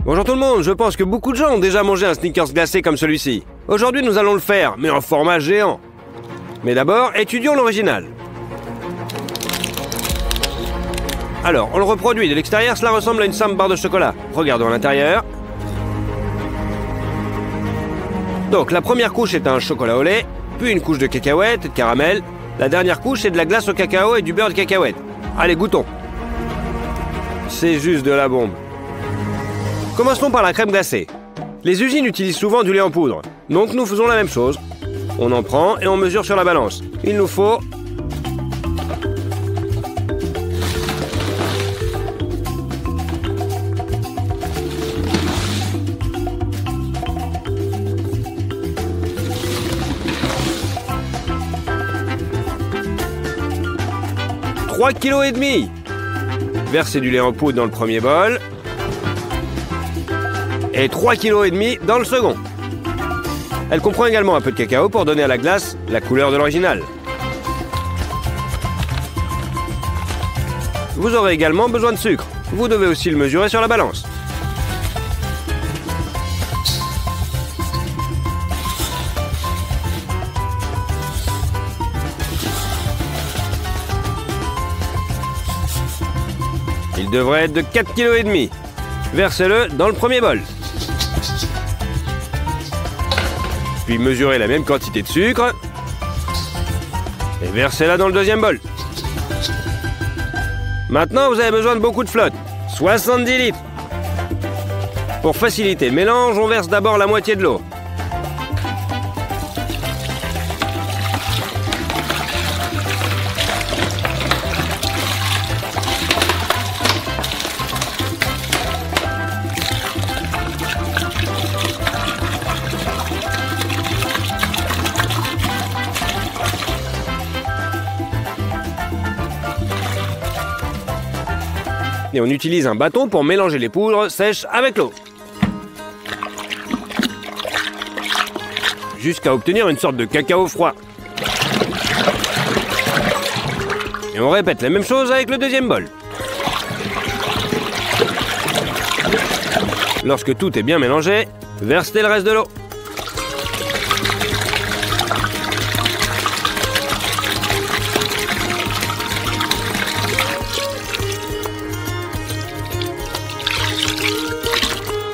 Bonjour tout le monde, je pense que beaucoup de gens ont déjà mangé un Snickers glacé comme celui-ci. Aujourd'hui nous allons le faire, mais en format géant. Mais d'abord, étudions l'original. Alors, on le reproduit. De l'extérieur, cela ressemble à une simple barre de chocolat. Regardons à l'intérieur. Donc, la première couche est un chocolat au lait, puis une couche de cacahuètes et de caramel. La dernière couche est de la glace au cacao et du beurre de cacahuète. Allez, goûtons. C'est juste de la bombe. Commençons par la crème glacée. Les usines utilisent souvent du lait en poudre. Donc, nous faisons la même chose. On en prend et on mesure sur la balance. Il nous faut 3,5 kg. Versez du lait en poudre dans le premier bol. Et 3,5 kg dans le second. Elle comprend également un peu de cacao pour donner à la glace la couleur de l'original. Vous aurez également besoin de sucre. Vous devez aussi le mesurer sur la balance. Il devrait être de 4,5 kg. Versez-le dans le premier bol. Puis mesurez la même quantité de sucre. Et versez-la dans le deuxième bol. Maintenant, vous avez besoin de beaucoup de flotte. 70 litres. Pour faciliter le mélange, on verse d'abord la moitié de l'eau. Et on utilise un bâton pour mélanger les poudres sèches avec l'eau. Jusqu'à obtenir une sorte de cacao froid. Et on répète la même chose avec le deuxième bol. Lorsque tout est bien mélangé, versez le reste de l'eau.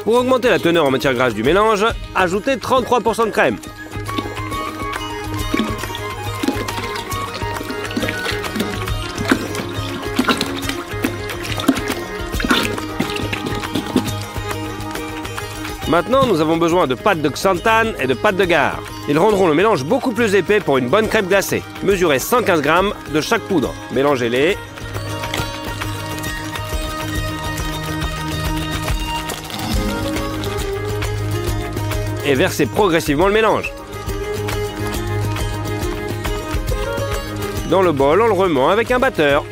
Pour augmenter la teneur en matière grasse du mélange, ajoutez 33% de crème. Maintenant, nous avons besoin de pâte de xanthane et de pâte de gare. Ils rendront le mélange beaucoup plus épais pour une bonne crème glacée. Mesurez 115 g de chaque poudre. Mélangez-les. Et versez progressivement le mélange. Dans le bol, on le remet avec un batteur.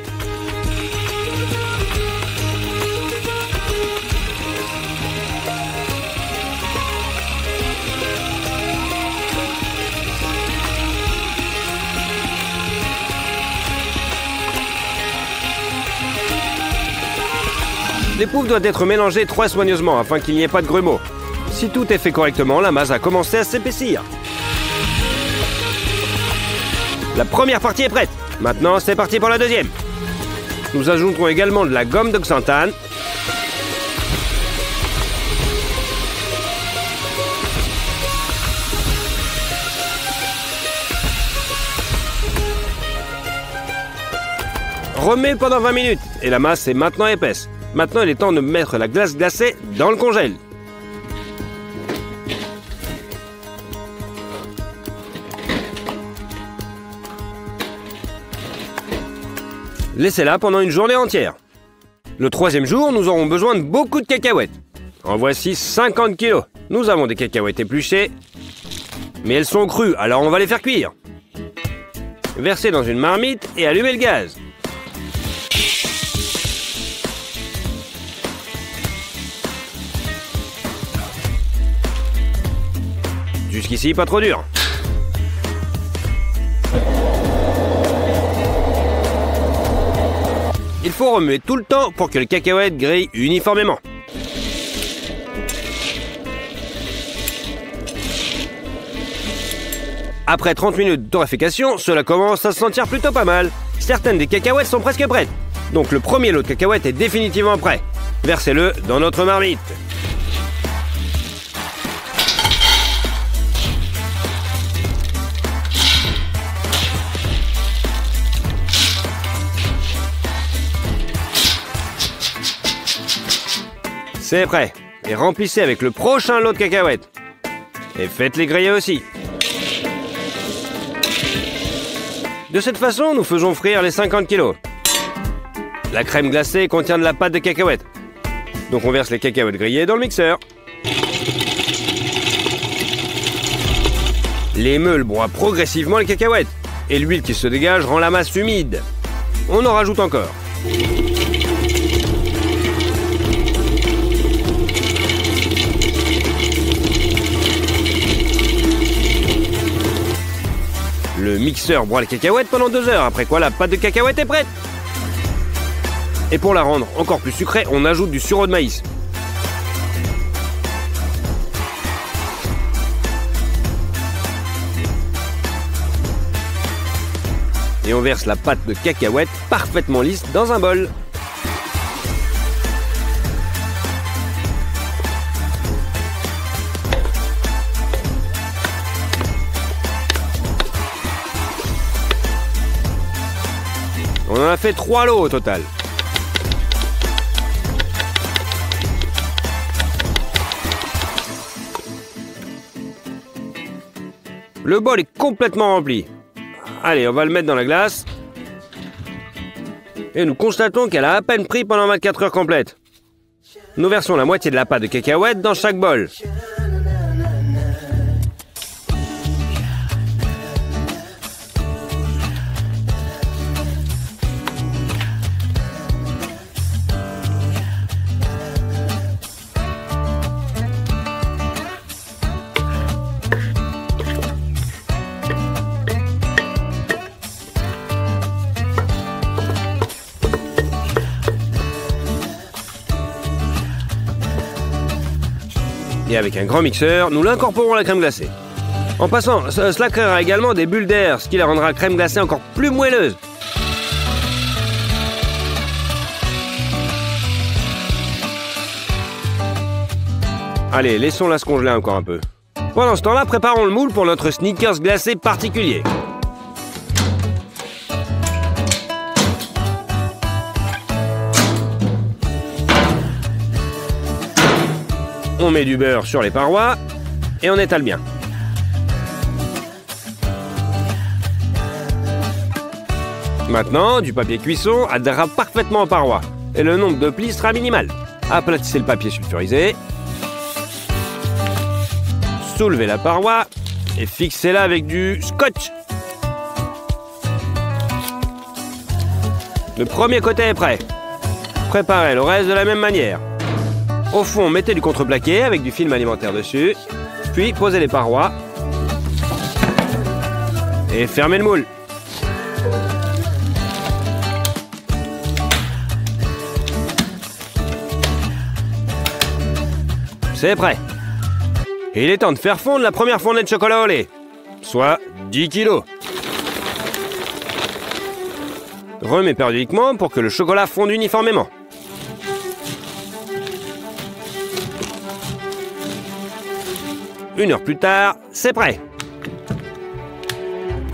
L'épouffe doit être mélangée très soigneusement afin qu'il n'y ait pas de grumeaux. Si tout est fait correctement, la masse a commencé à s'épaissir. La première partie est prête. Maintenant, c'est parti pour la deuxième. Nous ajouterons également de la gomme de xanthane. Remets pendant 20 minutes et la masse est maintenant épaisse. Maintenant, il est temps de mettre la glace glacée dans le congèle. Laissez-la pendant une journée entière. Le troisième jour, nous aurons besoin de beaucoup de cacahuètes. En voici 50 kg. Nous avons des cacahuètes épluchées, mais elles sont crues, alors on va les faire cuire. Versez dans une marmite et allumez le gaz. Jusqu'ici, pas trop dur. Il faut remuer tout le temps pour que les cacahuètes grillent uniformément. Après 30 minutes de torréfaction, cela commence à se sentir plutôt pas mal. Certaines des cacahuètes sont presque prêtes. Donc le premier lot de cacahuètes est définitivement prêt. Versez-le dans notre marmite. C'est prêt. Et remplissez avec le prochain lot de cacahuètes. Et faites-les griller aussi. De cette façon, nous faisons frire les 50 kilos. La crème glacée contient de la pâte de cacahuètes. Donc on verse les cacahuètes grillées dans le mixeur. Les meules broient progressivement les cacahuètes. Et l'huile qui se dégage rend la masse humide. On en rajoute encore. Le mixeur broie les cacahuètes pendant 2 heures, après quoi la pâte de cacahuète est prête. Et pour la rendre encore plus sucrée, on ajoute du sureau de maïs. Et on verse la pâte de cacahuète parfaitement lisse dans un bol. On en a fait 3 lots au total. Le bol est complètement rempli. Allez, on va le mettre dans la glace. Et nous constatons qu'elle a à peine pris pendant 24 heures complètes. Nous versons la moitié de la pâte de cacahuète dans chaque bol. Et avec un grand mixeur, nous l'incorporons à la crème glacée. En passant, cela créera également des bulles d'air, ce qui la rendra la crème glacée encore plus moelleuse. Allez, laissons-la se congeler encore un peu. Pendant ce temps-là, préparons le moule pour notre Snickers glacé particulier. On met du beurre sur les parois et on étale bien. Maintenant, du papier cuisson adhérera parfaitement aux parois et le nombre de plis sera minimal. Aplatissez le papier sulfurisé. Soulevez la paroi et fixez-la avec du scotch. Le premier côté est prêt. Préparez le reste de la même manière. Au fond, mettez du contreplaqué avec du film alimentaire dessus, puis posez les parois et fermez le moule. C'est prêt. Et il est temps de faire fondre la première fondée de chocolat au lait, soit 10 kilos. Remets périodiquement pour que le chocolat fonde uniformément. Une heure plus tard, c'est prêt.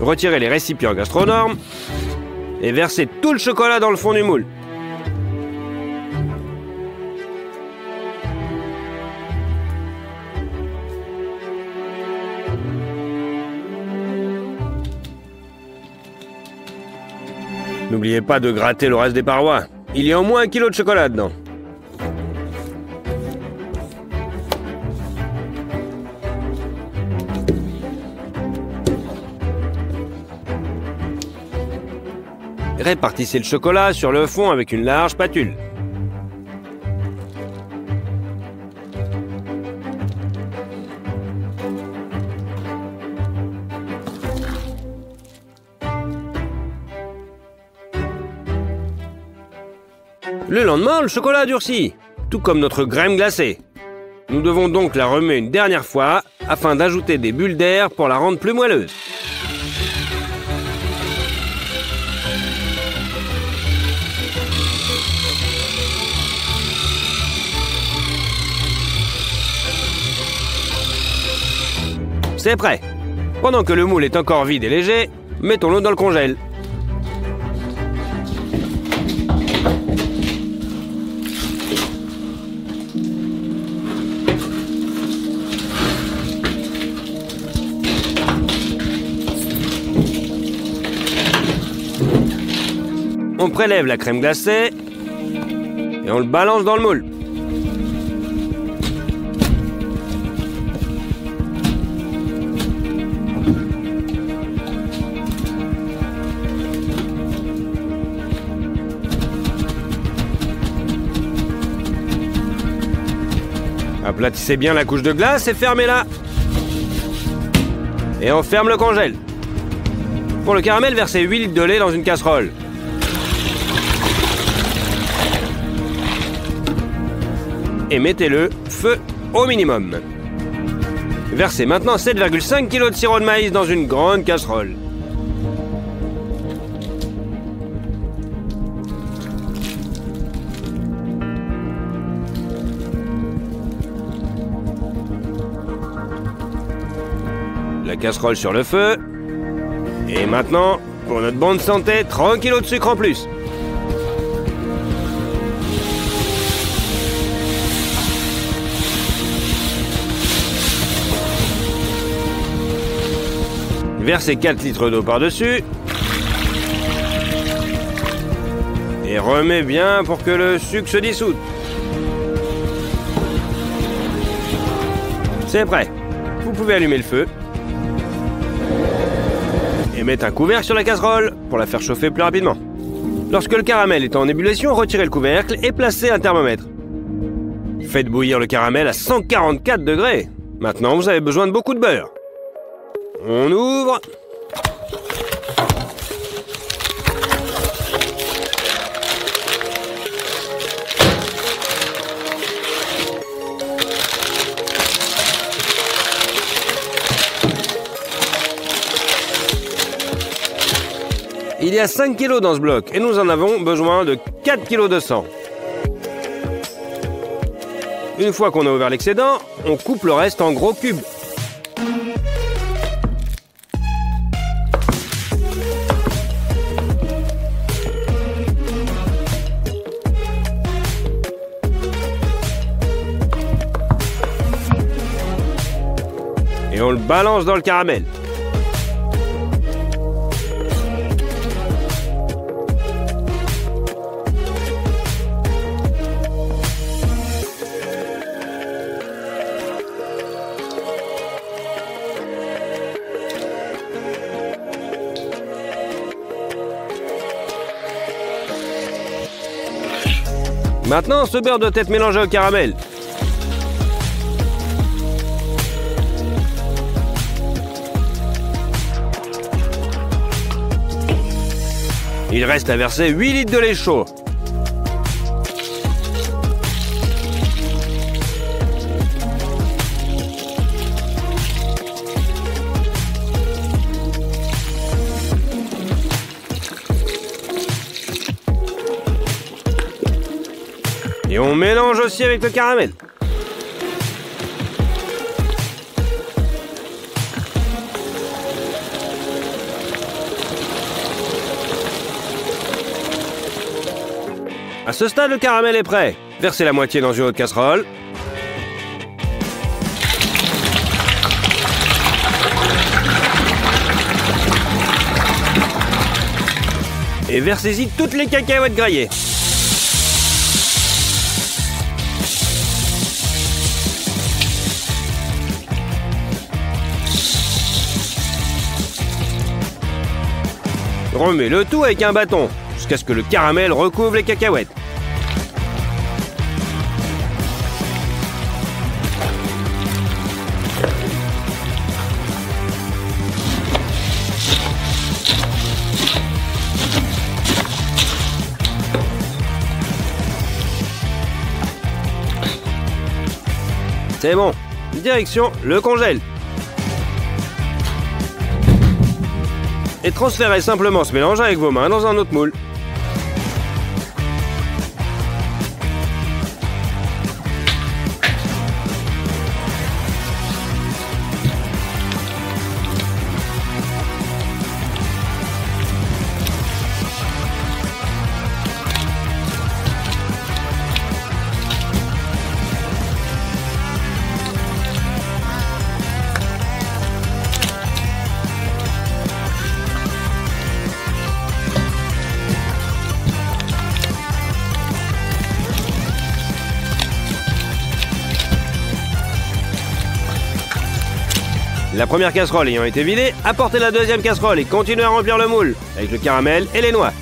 Retirez les récipients gastronormes et versez tout le chocolat dans le fond du moule. N'oubliez pas de gratter le reste des parois. Il y a au moins 1 kilo de chocolat dedans. Répartissez le chocolat sur le fond avec une large spatule. Le lendemain, le chocolat a durci, tout comme notre crème glacée. Nous devons donc la remuer une dernière fois afin d'ajouter des bulles d'air pour la rendre plus moelleuse. C'est prêt. Pendant que le moule est encore vide et léger, mettons-le dans le congèle. On prélève la crème glacée et on le balance dans le moule. Aplatissez bien la couche de glace et fermez-la. Et on ferme le congèle. Pour le caramel, versez 8 litres de lait dans une casserole. Et mettez-le feu au minimum. Versez maintenant 7,5 kg de sirop de maïs dans une grande casserole. La casserole sur le feu. Et maintenant, pour notre bonne santé, 30 kg de sucre en plus. Versez 4 litres d'eau par-dessus. Et remets bien pour que le sucre se dissoude. C'est prêt. Vous pouvez allumer le feu. Et mettre un couvercle sur la casserole pour la faire chauffer plus rapidement. Lorsque le caramel est en ébullition, retirez le couvercle et placez un thermomètre. Faites bouillir le caramel à 144 degrés. Maintenant, vous avez besoin de beaucoup de beurre. On ouvre. Il y a 5 kg dans ce bloc et nous en avons besoin de 4 kg de sang. Une fois qu'on a ouvert l'excédent, on coupe le reste en gros cubes. Et on le balance dans le caramel. Maintenant, ce beurre doit être mélangé au caramel. Il reste à verser 8 litres de lait chaud. Et on mélange aussi avec le caramel. À ce stade, le caramel est prêt. Versez la moitié dans une autre casserole. Et versez-y toutes les cacahuètes graillées. Remets le tout avec un bâton, jusqu'à ce que le caramel recouvre les cacahuètes. C'est bon. Direction le congèle. Et transférez simplement ce mélange avec vos mains dans un autre moule. La première casserole ayant été vidée, apportez la deuxième casserole et continuez à remplir le moule avec le caramel et les noix.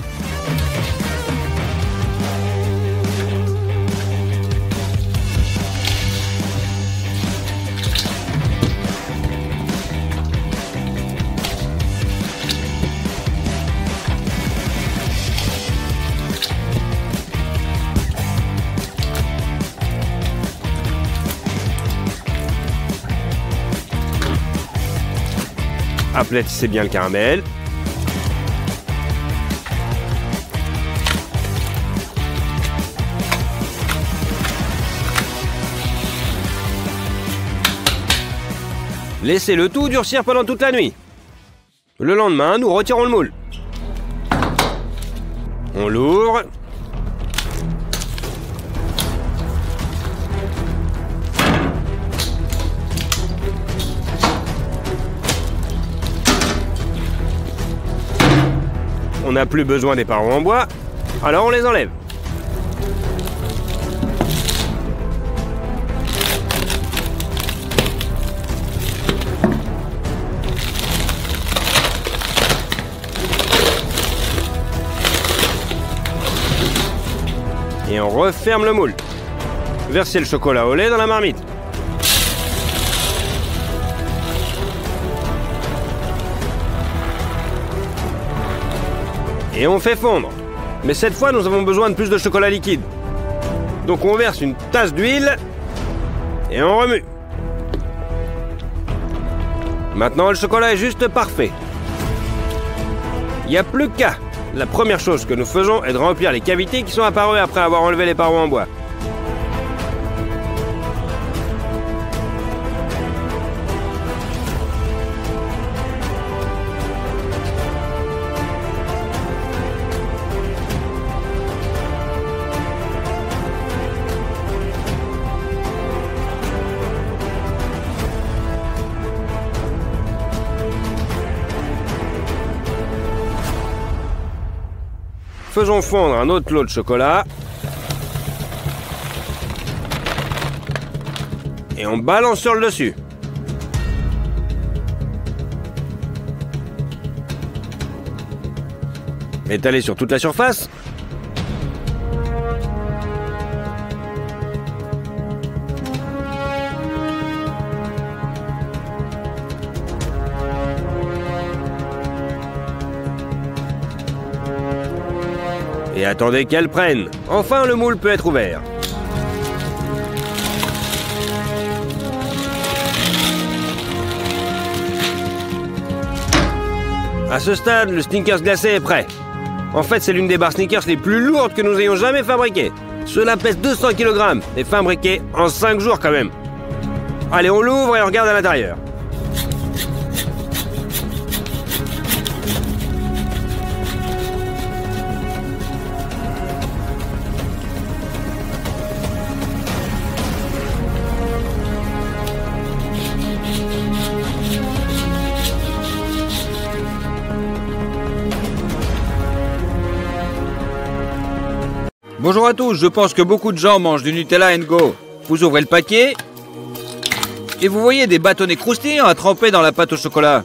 Aplatissez bien le caramel. Laissez le tout durcir pendant toute la nuit. Le lendemain, nous retirons le moule. On l'ouvre. On n'a plus besoin des parois en bois, alors on les enlève. Et on referme le moule. Versez le chocolat au lait dans la marmite. Et on fait fondre. Mais cette fois, nous avons besoin de plus de chocolat liquide. Donc on verse une tasse d'huile et on remue. Maintenant, le chocolat est juste parfait. Il n'y a plus qu'à. La première chose que nous faisons est de remplir les cavités qui sont apparues après avoir enlevé les parois en bois. Faisons fondre un autre lot de chocolat. Et on balance sur le dessus. Étalez sur toute la surface. Et attendez qu'elle prenne. Enfin, le moule peut être ouvert. À ce stade, le Snickers glacé est prêt. En fait, c'est l'une des barres Snickers les plus lourdes que nous ayons jamais fabriquées. Cela pèse 200 kg et fabriqué en 5 jours quand même. Allez, on l'ouvre et on regarde à l'intérieur. Bonjour à tous, je pense que beaucoup de gens mangent du Nutella Go. Vous ouvrez le paquet et vous voyez des bâtonnets croustillants à tremper dans la pâte au chocolat.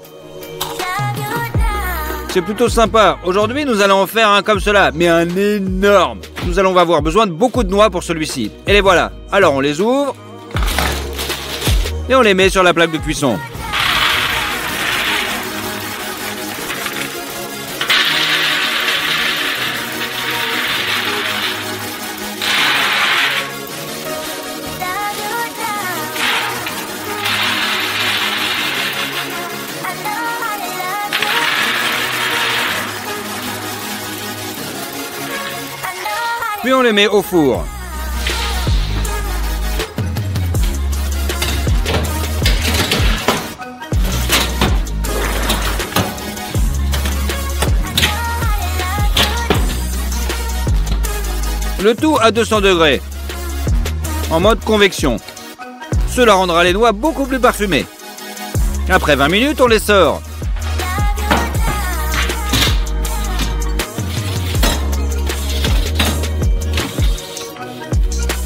C'est plutôt sympa. Aujourd'hui, nous allons en faire un comme cela, mais un énorme. Nous allons avoir besoin de beaucoup de noix pour celui-ci. Et les voilà. Alors on les ouvre et on les met sur la plaque de cuisson. Puis on les met au four. Le tout à 200 degrés, en mode convection. Cela rendra les noix beaucoup plus parfumées. Après 20 minutes, on les sort.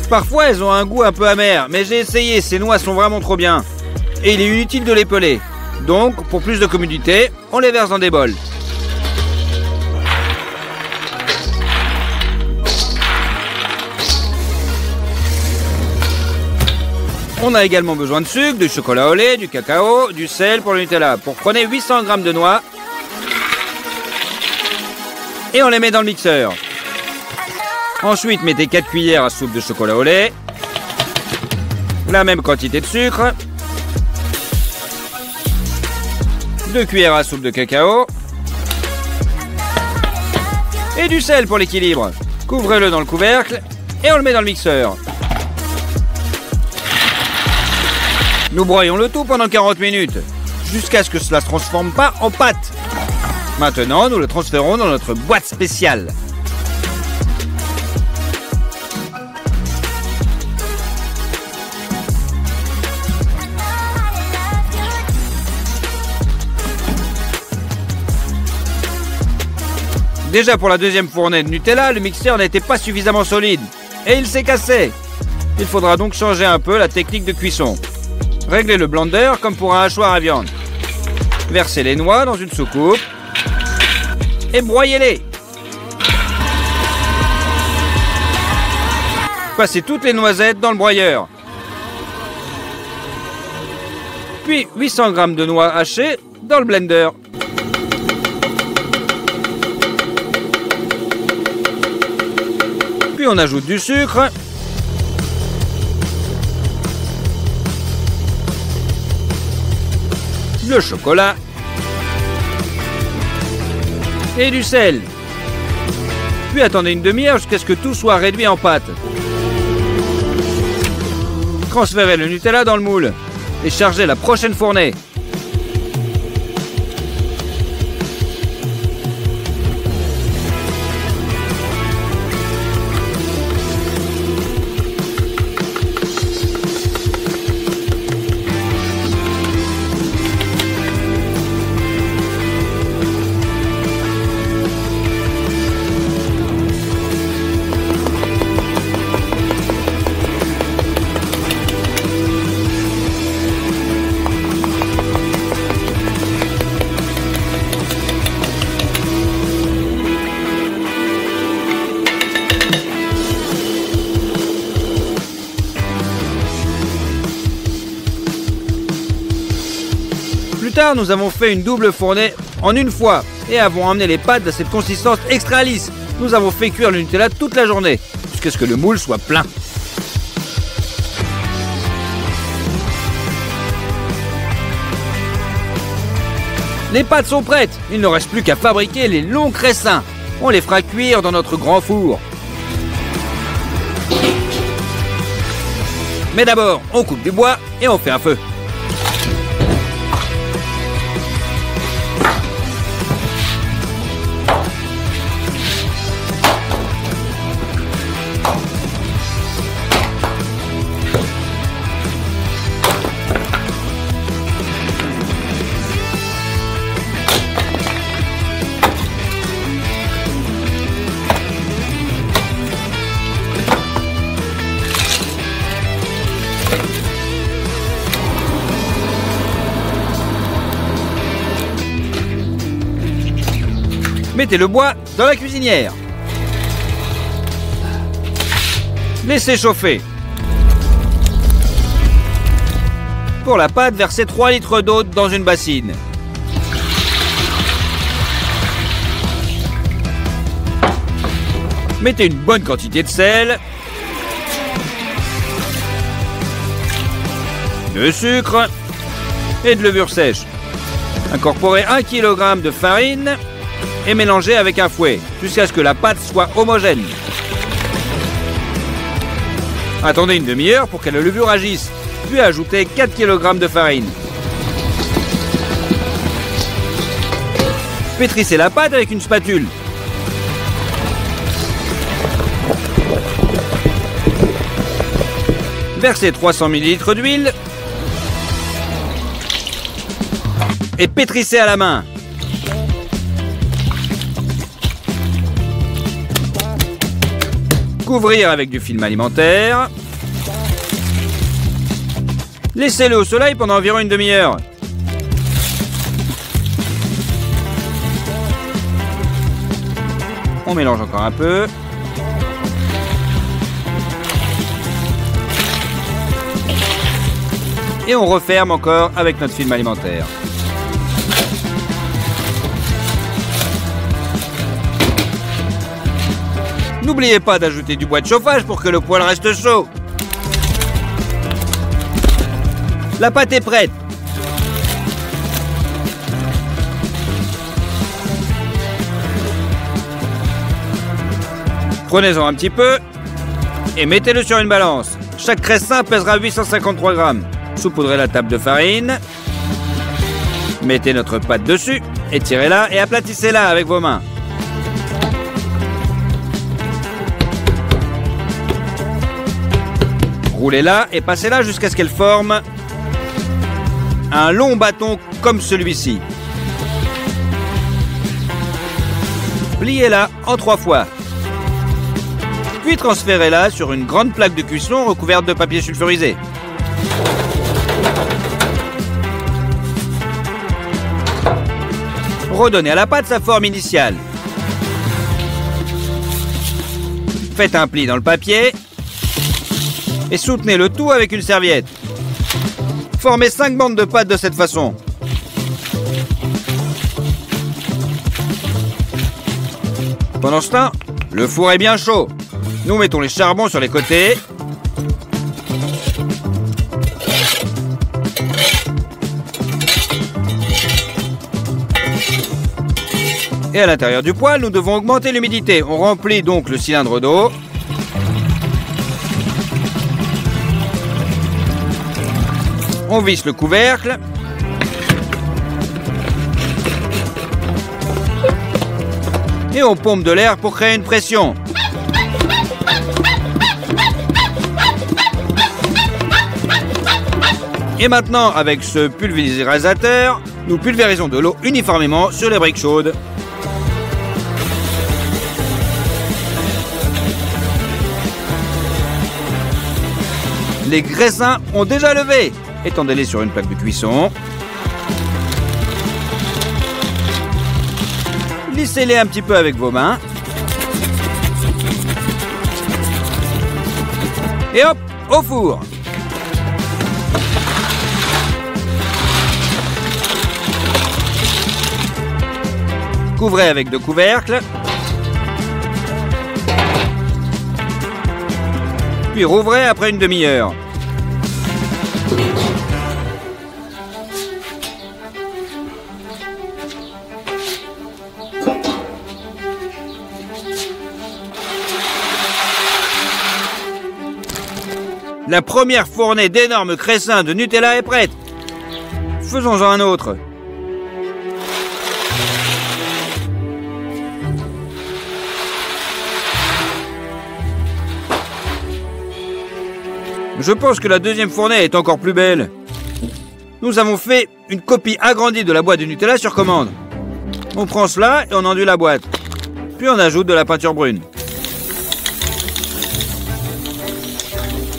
Parfois, elles ont un goût un peu amer, mais j'ai essayé, ces noix sont vraiment trop bien. Et il est inutile de les peler. Donc, pour plus de commodité, on les verse dans des bols. On a également besoin de sucre, du chocolat au lait, du cacao, du sel pour le Nutella. Prenez 800 g de noix et on les met dans le mixeur. Ensuite, mettez 4 cuillères à soupe de chocolat au lait, la même quantité de sucre, 2 cuillères à soupe de cacao et du sel pour l'équilibre. Couvrez-le dans le couvercle et on le met dans le mixeur. Nous broyons le tout pendant 40 minutes, jusqu'à ce que cela ne se transforme pas en pâte. Maintenant, nous le transférons dans notre boîte spéciale. Déjà pour la deuxième fournée de Nutella, le mixeur n'était pas suffisamment solide et il s'est cassé. Il faudra donc changer un peu la technique de cuisson. Réglez le blender comme pour un hachoir à viande. Versez les noix dans une soucoupe et broyez-les. Passez toutes les noisettes dans le broyeur. Puis 800 g de noix hachées dans le blender. Puis on ajoute du sucre, le chocolat et du sel. Puis attendez une demi-heure jusqu'à ce que tout soit réduit en pâte. Transférez le Nutella dans le moule et chargez la prochaine fournée. Plus tard, nous avons fait une double fournée en une fois et avons emmené les pâtes à cette consistance extra lisse. Nous avons fait cuire le Nutella toute la journée, jusqu'à ce que le moule soit plein. Les pâtes sont prêtes, il ne reste plus qu'à fabriquer les longs cressins. On les fera cuire dans notre grand four. Mais d'abord, on coupe du bois et on fait un feu. Mettez le bois dans la cuisinière. Laissez chauffer. Pour la pâte, versez 3 litres d'eau dans une bassine. Mettez une bonne quantité de sel, de sucre et de levure sèche. Incorporez 1 kg de farine et mélangez avec un fouet jusqu'à ce que la pâte soit homogène. Attendez une demi-heure pour que la levure agisse, puis ajoutez 4 kg de farine. Pétrissez la pâte avec une spatule. Versez 300 ml d'huile et pétrissez à la main. Couvrir avec du film alimentaire. Laissez-le au soleil pendant environ une demi-heure. On mélange encore un peu. Et on referme encore avec notre film alimentaire. N'oubliez pas d'ajouter du bois de chauffage pour que le poêle reste chaud. La pâte est prête. Prenez-en un petit peu et mettez-le sur une balance. Chaque cressin pèsera 853 grammes. Saupoudrez la table de farine. Mettez notre pâte dessus, étirez-la et aplatissez-la avec vos mains. Roulez-la et passez-la jusqu'à ce qu'elle forme un long bâton comme celui-ci. Pliez-la en 3 fois. Puis transférez-la sur une grande plaque de cuisson recouverte de papier sulfurisé. Redonnez à la pâte sa forme initiale. Faites un pli dans le papier et soutenez le tout avec une serviette. Formez 5 bandes de pâte de cette façon. Pendant ce temps, le four est bien chaud. Nous mettons les charbons sur les côtés. Et à l'intérieur du poêle, nous devons augmenter l'humidité. On remplit donc le cylindre d'eau. On visse le couvercle. Et on pompe de l'air pour créer une pression. Et maintenant, avec ce pulvérisateur, nous pulvérisons de l'eau uniformément sur les briques chaudes. Les graissins ont déjà levé. Étendez-les sur une plaque de cuisson. Lissez-les un petit peu avec vos mains. Et hop, au four. Couvrez avec 2 couvercles. Puis rouvrez après une demi-heure. La première fournée d'énormes cressins de Nutella est prête. Faisons-en un autre. Je pense que la deuxième fournée est encore plus belle. Nous avons fait une copie agrandie de la boîte de Nutella sur commande. On prend cela et on enduit la boîte. Puis on ajoute de la peinture brune.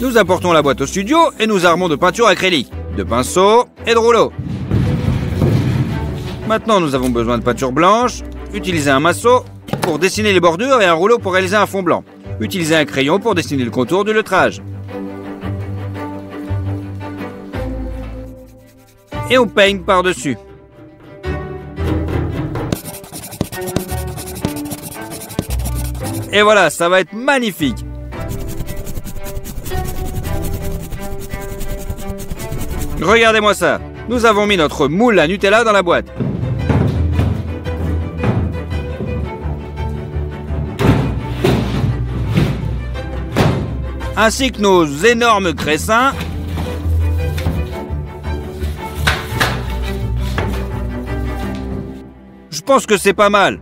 Nous apportons la boîte au studio et nous armons de peinture acrylique, de pinceaux et de rouleaux. Maintenant, nous avons besoin de peinture blanche. Utilisez un masseau pour dessiner les bordures et un rouleau pour réaliser un fond blanc. Utilisez un crayon pour dessiner le contour du lettrage. Et on peigne par-dessus. Et voilà, ça va être magnifique. Regardez-moi ça. Nous avons mis notre moule à Nutella dans la boîte. Ainsi que nos énormes cressins. Je pense que c'est pas mal.